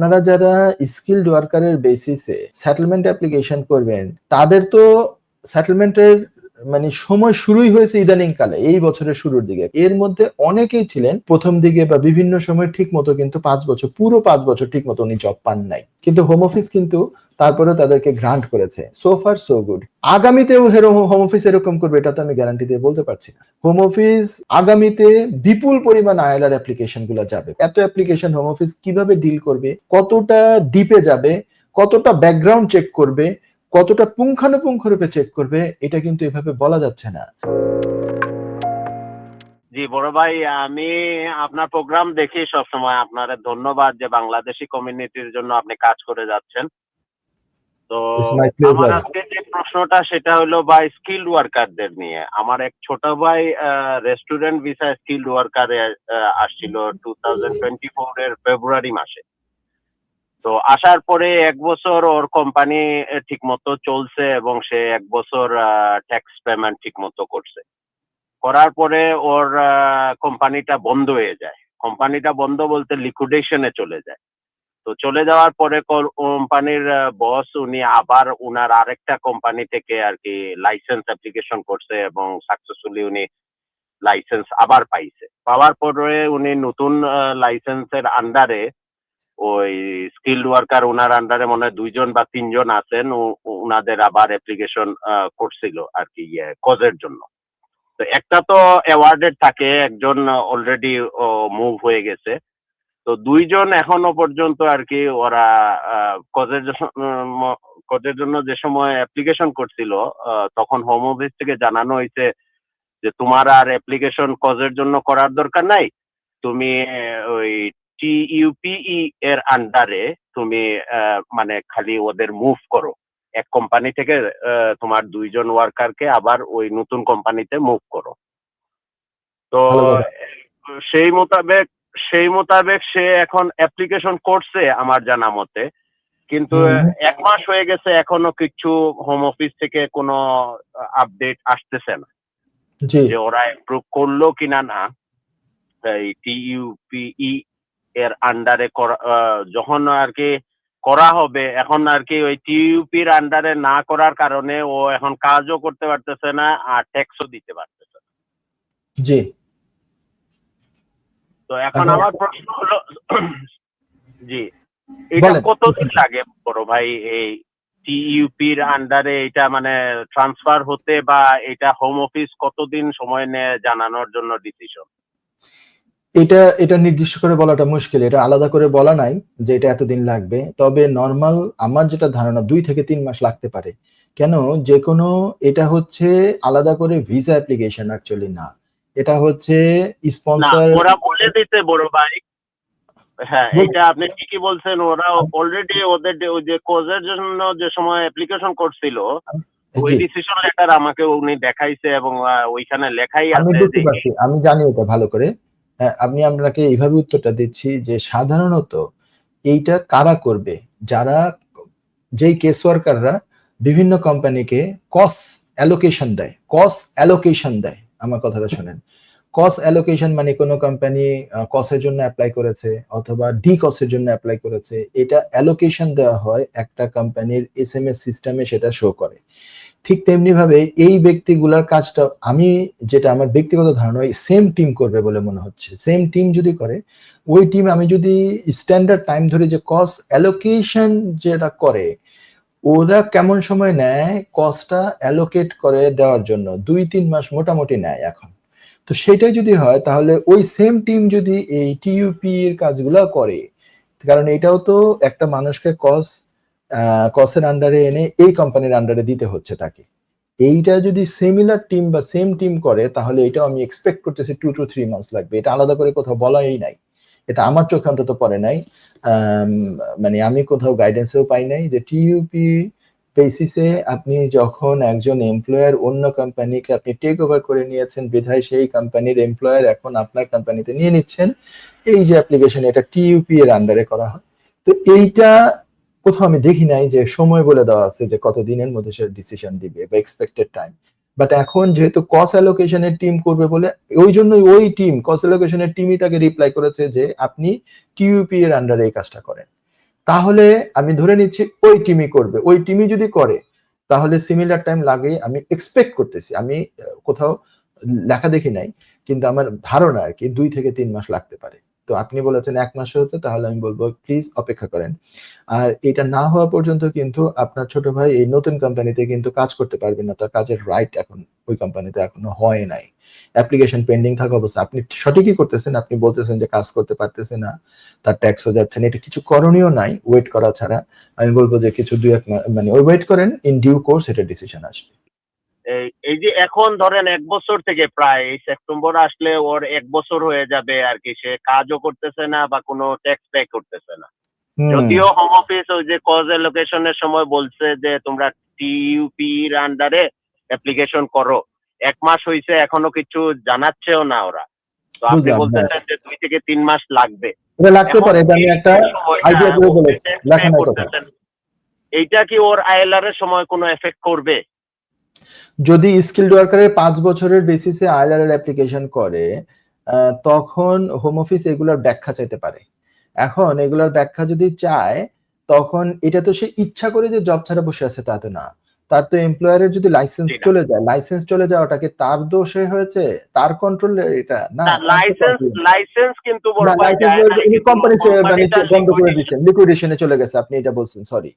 আপনারা যারা স্কিলড ওয়ার্কারের বেসিসে সেটেলমেন্ট অ্যাপ্লিকেশন করবেন, তাদের তো সেটেলমেন্টের মানে সময় শুরুই হয়েছে ইদানিং কালে, এই বছরের শুরুর দিকে। এর মধ্যে অনেকেই ছিলেন প্রথম দিকে বা বিভিন্ন সময় ঠিক মতো কিন্তু 5 বছর, পুরো 5 বছর ঠিক মতো উনি জব পান নাই, কিন্তু হোম অফিস কিন্তু তারপরে তাদেরকে গ্রান্ট করেছে। So far so good. আগামীতেও হোম অফিস এরকম করবে এটা তো আমি গ্যারান্টি দিয়ে বলতে পারছি না। হোম অফিস আগামীতে বিপুল পরিমাণ আইএলআর অ্যাপ্লিকেশন গুলো যাবে। এত অ্যাপ্লিকেশন হোম অফিস কিভাবে ডিল করবে, কতটা ডিপে যাবে, কতটা ব্যাকগ্রাউন্ড চেক করবে, কতটা পুঙ্খানুপুঙ্খ রূপে চেক করবে, এটা কিন্তু এভাবে বলা যাচ্ছে না। জি বড় ভাই, আমি আপনার প্রোগ্রাম দেখি সবসময়। আপনার ধন্যবাদ যে বাংলাদেশি কমিউনিটির জন্য আপনি কাজ করে যাচ্ছেন। তো আমার আজকে যে প্রশ্নটা সেটা হলো ভাই স্কিলড ওয়ার্কারদের নিয়ে। আমার এক ছোট ভাই রেস্টুরেন্ট ভিসা স্কিলড ওয়ার্কারে আসছিল 2024 এর ফেব্রুয়ারি মাসে। তো আসার পরে 1 বছর ওর কোম্পানি ঠিক মতো চলছে এবং সে 1 বছর ট্যাক্স পেমেন্ট ঠিক মতো করছে। করার পরে ওর কোম্পানিটা বন্ধ হয়ে যায়। কোম্পানিটা বন্ধ বলতে লিকুইডেশনে চলে যায়। তো চলে যাওয়ার পরে কোম্পানির বস উনি আবার উনার আরেকটা কোম্পানি থেকে আর কি লাইসেন্স অ্যাপ্লিকেশন করছে এবং সাকসেসফুলি উনি লাইসেন্স আবার পাইছে। পাওয়ার পরে উনি নতুন লাইসেন্সের আন্ডারে ওই স্কিলড ওয়ার্কার উনার আন্ডারে মনে হয় 2 জন বা 3 জন আছেন, উনাদের আবার অ্যাপ্লিকেশন করছিল আর কি কজের জন্য। তো একটা তো অ্যাওয়ার্ডেড থাকে, একজন অলরেডি মুভ হয়ে গেছে। তো 2 জন এখনো পর্যন্ত আর কি ওরা কজের জন্য যে সময় অ্যাপ্লিকেশন করছিল তখন হোম অফিস থেকে জানানো হয়েছে যে তোমার আর অ্যাপ্লিকেশন কজের জন্য করার দরকার নাই, তুমি ওই টিইউপিই এর আন্ডারে তুমি মানে খালি ওদের মুভ করো, এক কোম্পানি থেকে তোমার 2 জন ওয়ার্কারকে আবার ওই নতুন কোম্পানিতে মুভ করো। তো সেই মোতাবেক সে এখন অ্যাপ্লিকেশন করছে আমার জানা মতে, কিন্তু 1 মাস হয়ে গেছে এখনো কিছু হোম অফিস থেকে কোনো আপডেট আসতেছে না যে ওরা অ্যাপ্রুভ করলো কিনা না। এই টিইউপিই এর আন্ডারে যখন আর কি করা হবে, এখন আর কি ওই টিইউপির আন্ডারে না করার কারণে ও এখন কাজও করতে পারতেছে না আর ট্যাক্সও দিতে পারতেছে না। জি। তো এখন আমার প্রশ্ন হলো জি, এটা কতদিন লাগে বড় ভাই এই টিইউপির আন্ডারে এটা মানে ট্রান্সফার হতে, বা এটা হোম অফিস কতদিন সময় নেয় জানানোর জন্য ডিসিশন? এটা নির্দিষ্ট করে বলাটা মুশকিল। এটা আলাদা করে বলা নাই যে এটা এতদিন লাগবে। তবে নরমাল আমার যেটা ধারণা 2 থেকে 3 মাস লাগতে পারে। কেন? যেকোনো এটা হচ্ছে আলাদা করে ভিসা অ্যাপ্লিকেশন অ্যাকচুয়ালি না। এটা হচ্ছে স্পন্সর। না, ওরা বলে দিতে বড় ভাই। হ্যাঁ, এটা আপনি ঠিকই বলছেন। ওরা অলরেডি ওদের ওই যে কোজের জন্য যে সময় অ্যাপ্লিকেশন করছিল ওই ডিসিশন লেটার আমাকে উনি দেখাইছে এবং ওইখানে লেখাই আছে যে আমি জানি এটা ভালো করে। আমি আপনাকে এইভাবে উত্তরটা দিচ্ছি যে সাধারণত এইটা কারা করবে? যারা যেই কেস ওয়ার্কাররা বিভিন্ন কোম্পানিকে কস্ট অ্যালোকেশন দেয়। আমার কথাটা শুনেন। কস্ট অ্যালোকেশন মানে কোনো কোম্পানি কস্টের জন্য অ্যাপ্লাই করেছে অথবা ডি কস্টের জন্য অ্যাপ্লাই করেছে, এটা অ্যালোকেশন দেওয়া হয় একটা কোম্পানির এসএমএস সিস্টেমে, সেটা শো করে। ঠিক তেমনি ভাবে এই ব্যক্তিগুলার কাজটা আমি যেটা আমার ব্যক্তিগত ধারণা সেম টিম করবে বলে মনে হচ্ছে। সেম টিম যদি করে, ওই টিম আমি যদি স্ট্যান্ডার্ড টাইম ধরে যে কস্ট অ্যালোকেশন যেটা করে, ওরা কেমন সময় নেয় কস্টটা অ্যালোকেট করে দেওয়ার জন্য 2-3 মাস মোটামুটি নেয় এখন। তো সেটাই যদি হয় তাহলে ওই সেম টিম যদি এই টিইউপি এর কাজগুলো করে, কারণ এটাও তো একটা মানুষকে কসের আন্ডারে এনে এই কোম্পানির আন্ডারে দিতে হচ্ছে তাকে। এইটা যদি সিমিলার টিম বা সেম টিম করে তাহলে এটাও আমি এক্সপেক্ট করতেছি 2 to 3 মান্থস লাগবে। এটা আলাদা করে কোথাও বলাই নাই, এটা আমার চোখে অন্তত পড়ে নাই। মানে আমি কোথাও গাইডেন্সেও পাই নাই যে টিইউপি বেসিসে আপনি যখন একজন এমপ্লয়ার অন্য কোম্পানিকে আপনি টেক ওভার করে নিয়েছেন বিধায় সেই কোম্পানির এমপ্লয়ার এখন আপনার কোম্পানিতে নিয়ে নিচ্ছেন, এই যে অ্যাপ্লিকেশন এটা টিইউপি এর আন্ডারে করা হয়। তো এইটা কোথাও আমি দেখি নাই যে সময় বলে দেওয়া আছে যে কত দিনের মধ্যে সে ডিসিশন দিবে বা এক্সপেক্টেড টাইম। বাট এখন যেহেতু কস্ট অ্যালোকেশনের টিম করবে বলে ওই জন্য ওই টিম কস্ট অ্যালোকেশনের টিমই তাকে রিপ্লাই করেছে যে আপনি টিইউপি এর আন্ডারে এই কাজটা করেন। তাহলে আমি ধরে নিচ্ছি ওই টিমই করবে। ওই টিমই যদি করে তাহলে সিমিলার টাইম লাগে আমি এক্সপেক্ট করতেছি। আমি কোথাও লেখা দেখি নাই, কিন্তু আমার ধারণা আরকি ২ থেকে ৩ মাস লাগতে পারে। তো আপনি বলেছেন ১ মাস হয়েছে, তাহলে আমি বলব প্লিজ অপেক্ষা করেন। আর এটা না হওয়া পর্যন্ত কিন্তু আপনার ছোট ভাই এই নতুন কোম্পানিতে কিন্তু কাজ করতে পারবেন না। তার কাজের রাইট এখন ওই কোম্পানিতে এখনো হয় নাই। অ্যাপ্লিকেশন পেন্ডিং থাকা অবস্থায় আপনি সঠিকই করতেছেন। আপনি বলতেছেন যে কাজ করতে পারতেছে না, তার ট্যাক্সও যাচ্ছে না। এটা কিছু করণীয় নাই ওয়েট করা ছাড়া। আমি বলব যে কিছু ২-১ মানে ওয়েট করেন, ইন ডিউ কোর্স এটা ডিসিশন আসবে। এই যে এখন ধরেন ১ বছর থেকে প্রায় এই সেপ্টেম্বর আসলে ওর ১ বছর হয়ে যাবে আর কি, সে কাজও করতেছে না বা কোনো ট্যাক্স পে করতেছে না। যদিও হোম অফিস ওই যে কজ অ্যালোকেশনের সময় বলছে যে তোমরা টিইউপি এর আন্ডারে অ্যাপ্লিকেশন করো। ১ মাস হইছে এখনো কিছু জানাচ্ছেও না ওরা। তো আপনি বুঝলাম, হ্যাঁ। বলতেছেন যে ২ থেকে ৩ মাস লাগবে। এটা লাগতে এখন পারে, এটা আমি এই একটা যে সময়টা আইডিয়া করে ও যে বলেছি, ট্যাক্স পে লেখা নাই কথা। করতেছেন, এইটা কি ওর আইএলআর এর সময় কোনো এফেক্ট করবে? যদি স্কিলড ওয়ার্কারের ৫ বছরের বেসিসে আইএলআর এর অ্যাপ্লিকেশন করে, তখন হোম অফিস এগুলার ব্যাখ্যা চাইতে পারে। এখন এগুলার ব্যাখ্যা যদি চায়, তখন এটা তো সে ইচ্ছা করে যে জব ছাড়া বসে আছে তা তো না। তার তো এমপ্লয়ারের যদি লাইসেন্স জি না। চলে যায়, লাইসেন্স চলে যাওয়াটা কি তার দোষে হয়েছে? তার কন্ট্রোলে এটা? না, না, তার তো লাইসেন্স কিন্তু বড় না, ভাই লাইসেন্স যায় নাই, উনি কিন্তু কোম্পানি মানে কোম্পানিটা বন্ধ করে লিকুইডেশন। দিচ্ছেন, লিকুইডেশনে চলে গেছে, আপনি এটা বলছেন, সরি।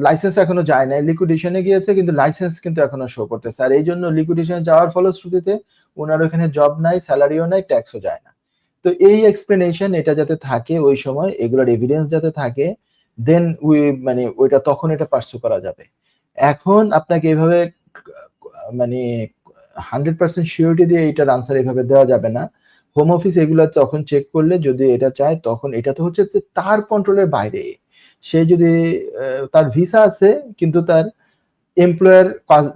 লাইসেন্স এখনো যায় নাই, লিকুইডেশনে গিয়েছে, কিন্তু লাইসেন্স কিন্তু এখনো শো করতেছে। আর এই জন্য লিকুইডেশনে যাওয়ার ফলশ্রুতিতে ওনার ওখানে জব নাই, স্যালারিও নাই, ট্যাক্সও যায় না। তো এই এক্সপ্লেনেশন এটা যাতে থাকে ওই সময়, এগুলোর এভিডেন্স যাতে থাকে, দেন উই মানে ওইটা তখন এটা পার্সু করা যাবে। এখন আপনাকে এভাবে মানে 100% সিউরিটি দিয়ে এটার আনসার এভাবে দেওয়া যাবে না। হোম অফিস এগুলো তখন চেক করলে যদি এটা চায়, তখন এটা তো হচ্ছে যে তার কন্ট্রোলের বাইরে। সে যদি তার ভিসা আছে কিন্তু তার এমপ্লয়ার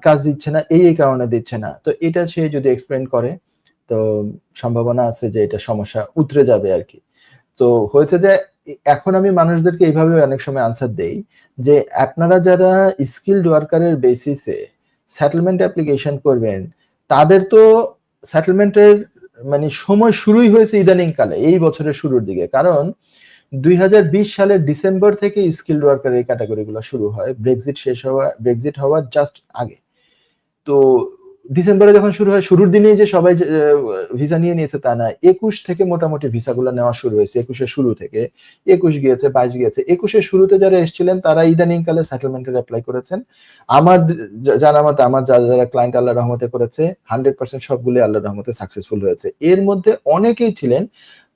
কাজ দিচ্ছে না, এই কারণে দিচ্ছে না, তো এটা সে যদি এক্সপ্লেন করে, তো সম্ভাবনা আছে যে এটা সমস্যা উতরে যাবে আর কি। তো হয়েছে যে এখন আমি মানুষদেরকে এইভাবে অনেক সময় আনসার দেই যে আপনারা যারা স্কিলড ওয়ার্কারের বেসিসে সেটেলমেন্ট অ্যাপ্লিকেশন করবেন, তাদের তো সেটেলমেন্টের মানে সময় শুরুই হয়েছে ইদানিং কালে, এই বছরের শুরুর দিকে। কারণ ২০২০ সালের ডিসেম্বর থেকে স্কিলড ওয়ার্কার এই ক্যাটাগরিগুলো শুরু হয়, ব্রেক্সিট হওয়ার জাস্ট আগে। তো ডিসেম্বরে যখন শুরু হয়, শুরুর দিনেই যে সবাই ভিসা নিয়ে নিয়েছে তা না। ২১ থেকে মোটামুটি ভিসাগুলো নেওয়া শুরু হয়েছে। ২১ এর শুরু থেকে। ২১ গিয়েছে, ২২ গিয়েছে। ২১ এর শুরুতে যারা এসেছিলেন তারা ইদানিং কালে সেটেলমেন্টের এপ্লাই করেছেন। আমার জানা মতে আমার যারা ক্লায়েন্ট আল্লাহর রহমতে করেছে 100% সবগুলোই আল্লাহর রহমতে সাকসেসফুল হয়েছে। এর মধ্যে অনেকেই ছিলেন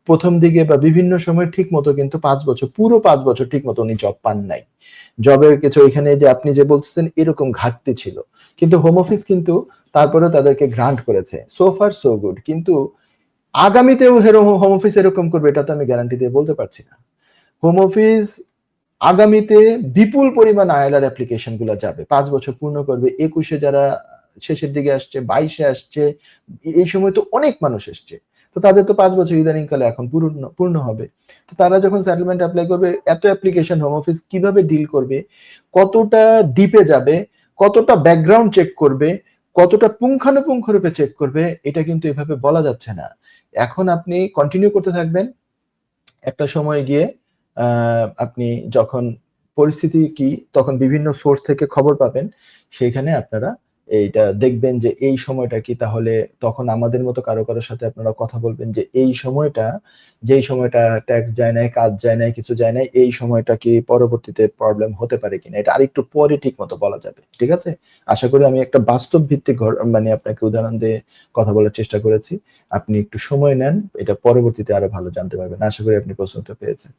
প্রথম দিকে বা বিভিন্ন সময় ঠিক মতো, কিন্তু ৫ বছর, পুরো ৫ বছর ঠিক মতো উনি জব পান নাই। জবের কিছু এখানে যে আপনি যে বলছেন এরকম ঘাটতি ছিল। কিন্তু হোম অফিস কিন্তু তারপরেও তাদেরকে গ্রান্ট করেছে। So far so good. কিন্তু আগামীতেও হোম অফিস এরকম করবে এটা তো আমি গ্যারান্টি দিয়ে বলতে পারছি না। হোম অফিস আগামীতে বিপুল পরিমাণ আইএলআর অ্যাপ্লিকেশন গুলো যাবে। ৫ বছর পূর্ণ করবে। ২১ যারা শেষের দিকে আসছে, ২২ আসছে, এই সময় তো অনেক মানুষ এসছে। তো তাদের তো ৫ বছর ইদানিং কালে এখন পূর্ণ হবে। তো তারা যখন সেটেলমেন্ট অ্যাপ্লাই করবে, এত অ্যাপ্লিকেশন হোম অফিস কিভাবে ডিল করবে, কতটা ডিপে যাবে, কতটা ব্যাকগ্রাউন্ড চেক করবে, কতটা পুঙ্খানুপুঙ্খ রূপে চেক করবে, এটা কিন্তু এভাবে বলা যাচ্ছে না। এখন আপনি কন্টিনিউ করতে থাকবেন। একটা সময় গিয়ে আপনি যখন পরিস্থিতি কি তখন বিভিন্ন সোর্স থেকে খবর পাবেন, সেখানে আপনারা এইটা দেখবেন যে এই সময়টা কি, তাহলে তখন আমাদের মতো কারো সাথে আপনারা কথা বলবেন যে এই সময়টা, যেই সময়টা ট্যাক্স যায় নাই, কাজ যায় নাই, কিছু যায় নাই, এই সময়টা কি পরবর্তীতে প্রবলেম হতে পারে কিনা, এটা আরেকটু পরে ঠিক মতো বলা যাবে। ঠিক আছে? আশা করি আমি একটা বাস্তব ভিত্তিক মানে আপনাকে উদাহরণ দিয়ে কথা বলার চেষ্টা করেছি। আপনি একটু সময় নেন, এটা পরবর্তীতে আরো ভালো জানতে পারবেন। আশা করি আপনি প্রশ্ন উত্তর পেয়েছেন।